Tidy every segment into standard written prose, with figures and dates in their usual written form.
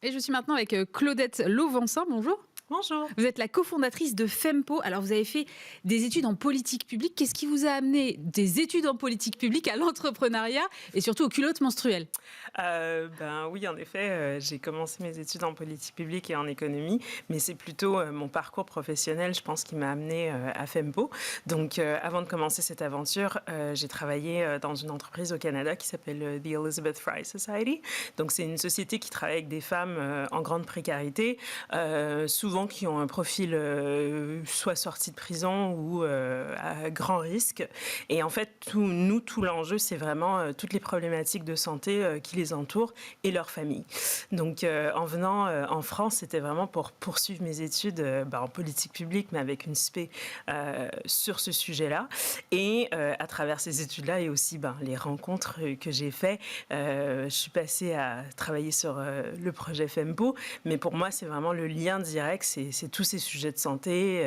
Et je suis maintenant avec Claudette Lauvensin, bonjour. Bonjour. Vous êtes la cofondatrice de Fempo. Alors, vous avez fait des études en politique publique. Qu'est-ce qui vous a amené des études en politique publique à l'entrepreneuriat et surtout aux culottes menstruelles? Oui, en effet, j'ai commencé mes études en politique publique et en économie, mais c'est plutôt mon parcours professionnel, je pense, qui m'a amené à Fempo. Donc, avant de commencer cette aventure, j'ai travaillé dans une entreprise au Canada qui s'appelle The Elizabeth Fry Society. Donc, c'est une société qui travaille avec des femmes en grande précarité, souvent qui ont un profil soit sorti de prison ou à grand risque. Et en fait, tout l'enjeu, c'est vraiment toutes les problématiques de santé qui les entourent et leur famille. Donc, en venant en France, c'était vraiment pour poursuivre mes études en politique publique, mais avec une spé sur ce sujet-là. Et à travers ces études-là et aussi les rencontres que j'ai faites, je suis passée à travailler sur le projet Fempo. Mais pour moi, c'est vraiment le lien direct. C'est tous ces sujets de santé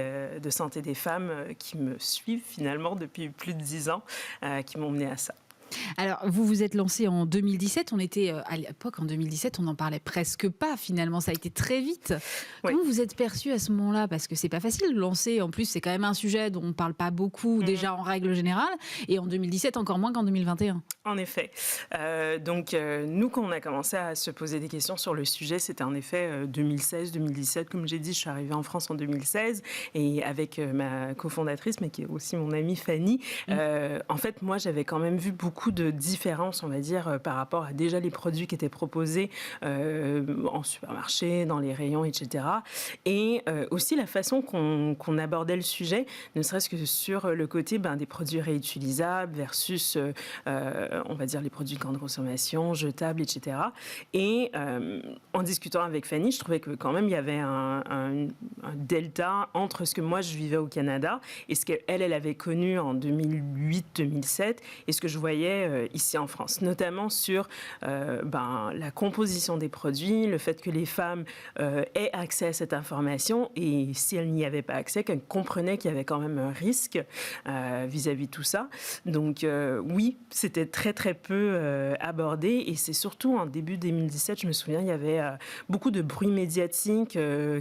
des femmes qui me suivent finalement depuis plus de 10 ans, qui m'ont mené à ça. Alors, vous vous êtes lancé en 2017. On était à l'époque, en 2017, on n'en parlait presque pas finalement. Ça a été très vite. Oui. Comment vous êtes perçue à ce moment-là? Parce que c'est pas facile de lancer. En plus, c'est quand même un sujet dont on ne parle pas beaucoup déjà en règle générale. Et en 2017, encore moins qu'en 2021. En effet. Nous, quand on a commencé à se poser des questions sur le sujet, c'était en effet 2016-2017. Comme j'ai dit, je suis arrivée en France en 2016 et avec ma cofondatrice, mais qui est aussi mon amie Fanny. En fait, moi, j'avais quand même vu beaucoup de différences, on va dire, par rapport à déjà les produits qui étaient proposés en supermarché, dans les rayons, etc. Et aussi la façon qu'on abordait le sujet, ne serait-ce que sur le côté des produits réutilisables versus, on va dire, les produits de grande consommation, jetables, etc. Et en discutant avec Fanny, je trouvais que quand même il y avait un delta entre ce que moi je vivais au Canada et ce qu'elle avait connu en 2008-2007 et ce que je voyais ici en France, notamment sur la composition des produits, le fait que les femmes aient accès à cette information et si elles n'y avaient pas accès, qu'elles comprenaient qu'il y avait quand même un risque vis-à-vis de tout ça. Donc oui, c'était très très peu abordé et c'est surtout en début 2017, je me souviens, il y avait beaucoup de bruit médiatique,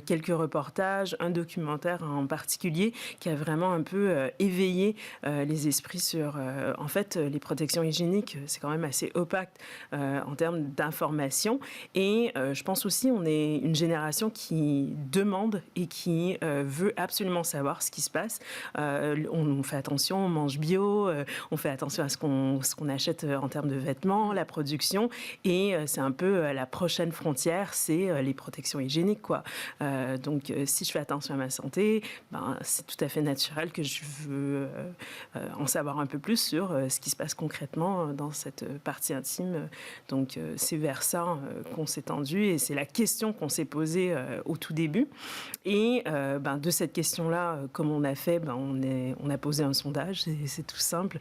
quelques reportages, un documentaire en particulier qui a vraiment un peu éveillé les esprits sur en fait les protections hygiéniques, c'est quand même assez opaque en termes d'information. Et je pense aussi on est une génération qui demande et qui veut absolument savoir ce qui se passe. On fait attention, on mange bio, on fait attention à ce qu'on achète en termes de vêtements, la production. Et c'est un peu la prochaine frontière, c'est les protections hygiéniques, quoi. Donc, si je fais attention à ma santé, c'est tout à fait naturel que je veux en savoir un peu plus sur ce qui se passe concrètement dans cette partie intime. Donc, c'est vers ça qu'on s'est tendu et c'est la question qu'on s'est posée au tout début. Et de cette question-là, comme on a fait, on a posé un sondage, c'est tout simple,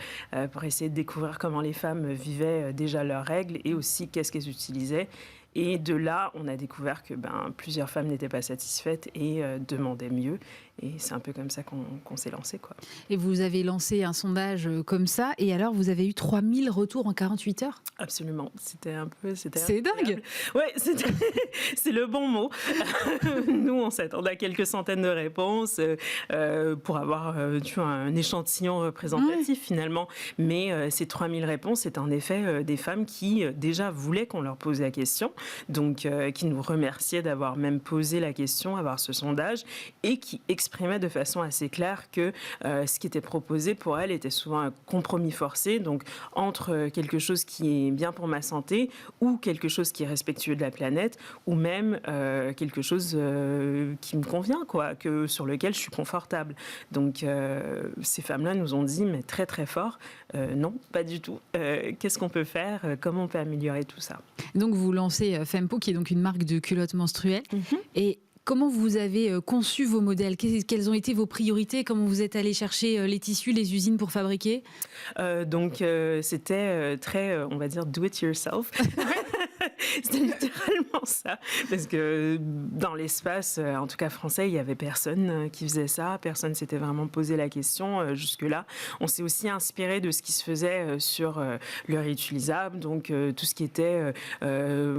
pour essayer de découvrir comment les femmes vivaient déjà leurs règles et aussi qu'est-ce qu'elles utilisaient. Et de là, on a découvert que plusieurs femmes n'étaient pas satisfaites et demandaient mieux. Et c'est un peu comme ça qu'on s'est lancé, quoi. Et vous avez lancé un sondage comme ça, et alors vous avez eu 3000 retours en 48 heures? Absolument. C'est dingue! Ouais, c'est le bon mot. Nous, on s'attendait à quelques centaines de réponses pour avoir un échantillon représentatif, finalement. Mais ces 3000 réponses, c'est en effet des femmes qui déjà voulaient qu'on leur pose la question, donc qui nous remerciaient d'avoir même posé la question, avoir ce sondage, et qui exprimait de façon assez claire que ce qui était proposé pour elle était souvent un compromis forcé, donc entre quelque chose qui est bien pour ma santé ou quelque chose qui est respectueux de la planète ou même quelque chose qui me convient, quoi, sur lequel je suis confortable. Donc ces femmes-là nous ont dit, mais très très fort, non, pas du tout. Qu'est-ce qu'on peut faire? Comment on peut améliorer tout ça? Donc vous lancez Fempo, qui est donc une marque de culottes menstruelles. Et comment vous avez conçu vos modèles? Quelles ont été vos priorités? Comment vous êtes allé chercher les tissus, les usines pour fabriquer? C'était très, on va dire, do it yourself. C'est littéralement ça. Parce que dans l'espace, en tout cas français, il n'y avait personne qui faisait ça. Personne ne s'était vraiment posé la question jusque-là. On s'est aussi inspiré de ce qui se faisait sur le réutilisable, donc tout ce qui était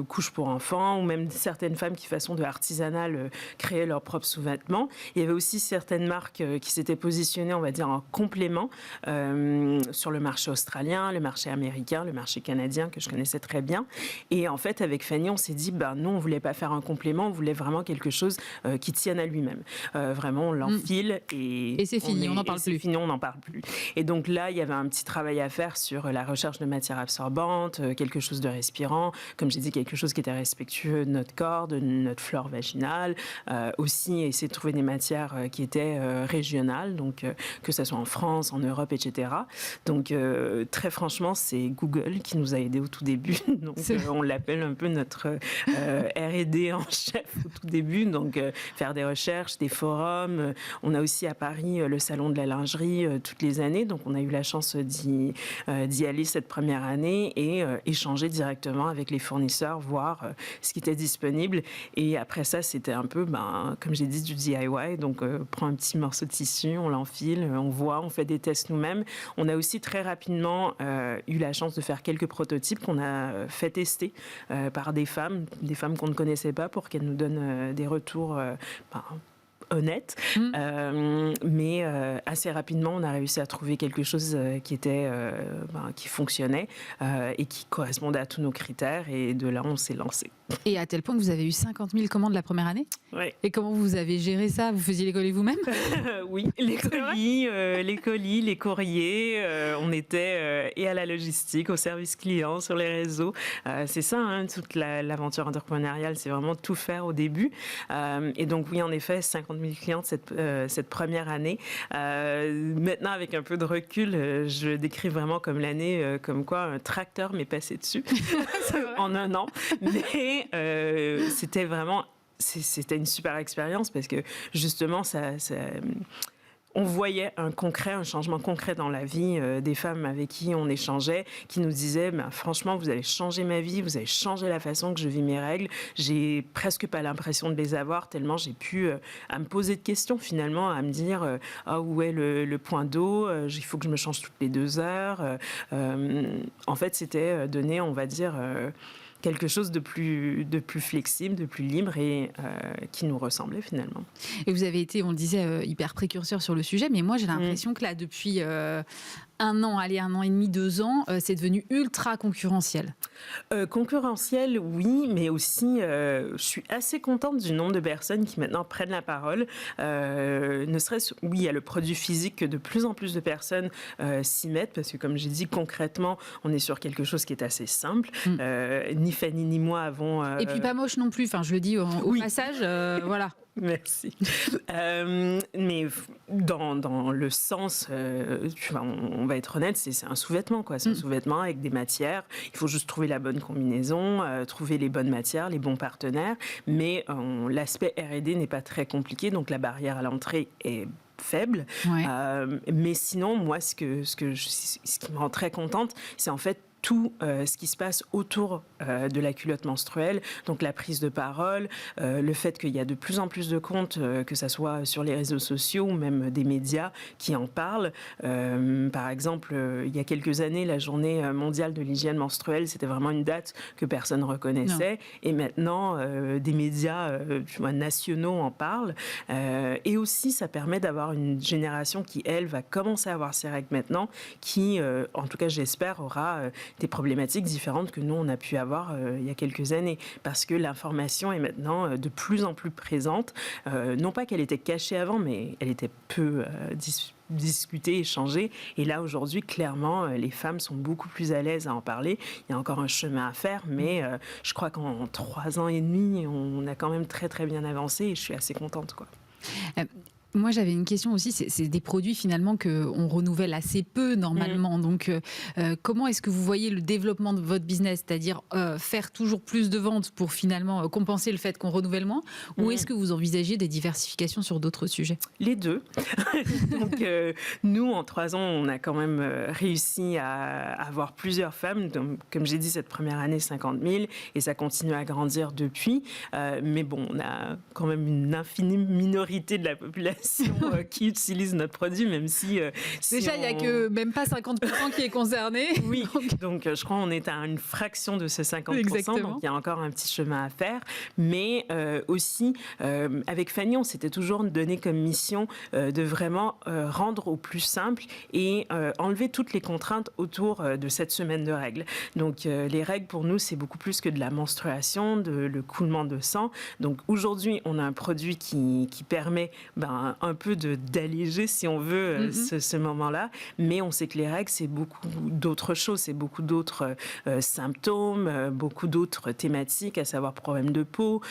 couches pour enfants, ou même certaines femmes qui, façon de artisanal, créaient leurs propres sous-vêtements. Il y avait aussi certaines marques qui s'étaient positionnées, on va dire, en complément sur le marché australien, le marché américain, le marché canadien, que je connaissais très bien. Et en fait, avec Fanny, on s'est dit, non, on ne voulait pas faire un complément, on voulait vraiment quelque chose qui tienne à lui-même. Vraiment, on l'enfile et c'est fini, on n'en parle plus. C'est fini, on n'en parle plus. Et donc là, il y avait un petit travail à faire sur la recherche de matières absorbantes, quelque chose de respirant, comme j'ai dit, quelque chose qui était respectueux de notre corps, de notre flore vaginale. Aussi, essayer de trouver des matières qui étaient régionales, donc que ce soit en France, en Europe, etc. Donc, très franchement, c'est Google qui nous a aidés au tout début. Donc, on l'appelle un peu notre R&D en chef au tout début. Donc, faire des recherches, des forums. On a aussi à Paris le salon de la lingerie toutes les années. Donc, on a eu la chance d'y aller cette première année et échanger directement avec les fournisseurs, voir ce qui était disponible. Et après ça, c'était un peu, comme j'ai dit, du DIY. Donc, prend un petit morceau de tissu, on l'enfile, on voit, on fait des tests nous-mêmes. On a aussi très rapidement eu la chance de faire quelques prototypes qu'on a fait tester par des femmes qu'on ne connaissait pas pour qu'elles nous donnent des retours honnête, mais assez rapidement on a réussi à trouver quelque chose qui fonctionnait et qui correspondait à tous nos critères, et de là on s'est lancé. Et à tel point que vous avez eu 50 000 commandes la première année? Oui. Et comment vous avez géré ça? Vous faisiez les colis vous-même? Oui, les colis, les courriers, on était et à la logistique, au service client, sur les réseaux. C'est ça, toute l'aventure entrepreneuriale, c'est vraiment tout faire au début. Et donc oui, en effet, 50 000 clients cette première année. Maintenant, avec un peu de recul, je le décris vraiment comme l'année, comme quoi un tracteur m'est passé dessus en un an. Mais c'était vraiment... C'était une super expérience parce que justement, on voyait un changement concret dans la vie des femmes avec qui on échangeait, qui nous disaient franchement, vous allez changer ma vie, vous allez changer la façon que je vis mes règles. J'ai presque pas l'impression de les avoir, tellement j'ai pu à me poser de questions finalement, à me dire où est le point d'eau, il faut que je me change toutes les 2 heures. En fait, c'était donner, on va dire... quelque chose de plus flexible, de plus libre et qui nous ressemblait finalement. Et vous avez été, on le disait, hyper précurseur sur le sujet, mais moi j'ai l'impression que là, depuis un an et demi, 2 ans, c'est devenu ultra concurrentiel. Concurrentiel, oui, mais aussi, je suis assez contente du nombre de personnes qui maintenant prennent la parole. Ne serait-ce, oui, il y a le produit physique que de plus en plus de personnes s'y mettent, parce que comme j'ai dit, concrètement, on est sur quelque chose qui est assez simple. Ni Fanny ni moi avons... Et puis pas moche non plus, enfin, je le dis au passage, voilà. Merci. Mais dans le sens, on va être honnête, c'est un sous-vêtement, quoi. C'est un sous-vêtement avec des matières. Il faut juste trouver la bonne combinaison, trouver les bonnes matières, les bons partenaires. Mais l'aspect R&D n'est pas très compliqué, donc la barrière à l'entrée est faible. Ouais. Mais sinon, moi, ce qui me rend très contente, c'est en fait tout ce qui se passe autour de la culotte menstruelle, donc la prise de parole, le fait qu'il y a de plus en plus de comptes, que ça soit sur les réseaux sociaux ou même des médias qui en parlent. Par exemple, il y a quelques années, la journée mondiale de l'hygiène menstruelle, c'était vraiment une date que personne ne reconnaissait. Non. Et maintenant, des médias nationaux en parlent. Et aussi, ça permet d'avoir une génération qui, elle, va commencer à avoir ses règles maintenant, qui, en tout cas, j'espère, aura des problématiques différentes que nous, on a pu avoir il y a quelques années. Parce que l'information est maintenant de plus en plus présente. Non pas qu'elle était cachée avant, mais elle était peu discutée, échangée. Et là, aujourd'hui, clairement, les femmes sont beaucoup plus à l'aise à en parler. Il y a encore un chemin à faire, mais je crois qu'en 3 ans et demi, on a quand même très, très bien avancé et je suis assez contente, quoi. Moi, j'avais une question aussi. C'est des produits finalement qu'on renouvelle assez peu normalement. Donc, comment est-ce que vous voyez le développement de votre business? C'est-à-dire faire toujours plus de ventes pour finalement compenser le fait qu'on renouvelle moins? Ou est-ce que vous envisagez des diversifications sur d'autres sujets? Les deux. Donc, nous, en 3 ans, on a quand même réussi à avoir plusieurs femmes. Donc, comme j'ai dit, cette première année, 50 000. Et ça continue à grandir depuis. Mais bon, on a quand même une infinie minorité de la population qui utilise notre produit, même si... Déjà, il n'y a que même pas 50% qui est concerné. Oui, donc je crois qu'on est à une fraction de ce 50%, Exactement. Donc il y a encore un petit chemin à faire. Mais aussi, avec Fanny, on s'était toujours donné comme mission de vraiment rendre au plus simple et enlever toutes les contraintes autour de cette semaine de règles. Donc les règles, pour nous, c'est beaucoup plus que de la menstruation, le coulement de sang. Donc aujourd'hui, on a un produit qui permet un peu d'alléger, si on veut, ce moment-là. Mais on sait que les règles, c'est beaucoup d'autres choses, c'est beaucoup d'autres symptômes, beaucoup d'autres thématiques, à savoir problèmes de peau,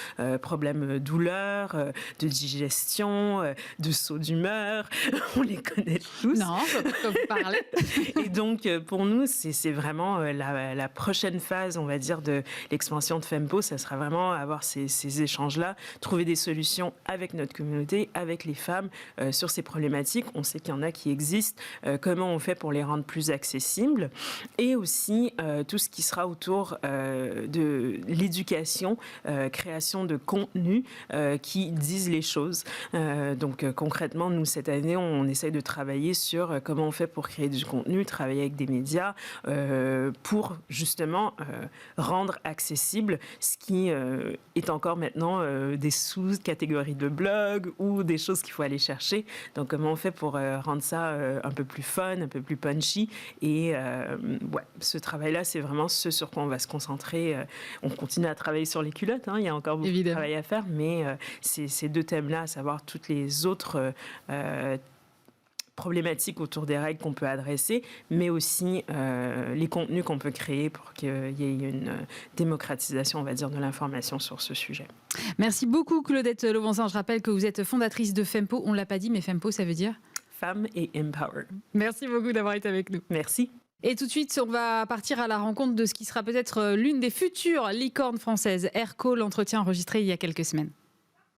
problèmes douleurs, de digestion, de sauts d'humeur. On les connaît tous. Non, je peux vous parler. Et donc, pour nous, c'est vraiment la prochaine phase, on va dire, de l'expansion de Fempo. Ça sera vraiment avoir ces échanges-là, trouver des solutions avec notre communauté, avec les femmes sur ces problématiques. On sait qu'il y en a qui existent. Comment on fait pour les rendre plus accessibles? Et aussi tout ce qui sera autour de l'éducation, création de contenus qui disent les choses. Donc concrètement, nous, cette année, on essaye de travailler sur comment on fait pour créer du contenu, travailler avec des médias pour justement rendre accessible ce qui est encore maintenant des sous-catégories de blog ou des choses qu'il faut aller chercher. Donc, comment on fait pour rendre ça un peu plus fun, un peu plus punchy? Et ce travail-là, c'est vraiment ce sur quoi on va se concentrer. On continue à travailler sur les culottes, il y a encore beaucoup de travail à faire, mais ces deux thèmes-là, à savoir toutes les autres problématiques autour des règles qu'on peut adresser, mais aussi les contenus qu'on peut créer pour qu'il y ait une démocratisation, on va dire, de l'information sur ce sujet. Merci beaucoup, Claudette Lauvansin. Je rappelle que vous êtes fondatrice de Fempo. On ne l'a pas dit, mais Fempo, ça veut dire Femme et Empower. Merci beaucoup d'avoir été avec nous. Merci. Et tout de suite, on va partir à la rencontre de ce qui sera peut-être l'une des futures licornes françaises, Airco, l'entretien enregistré il y a quelques semaines.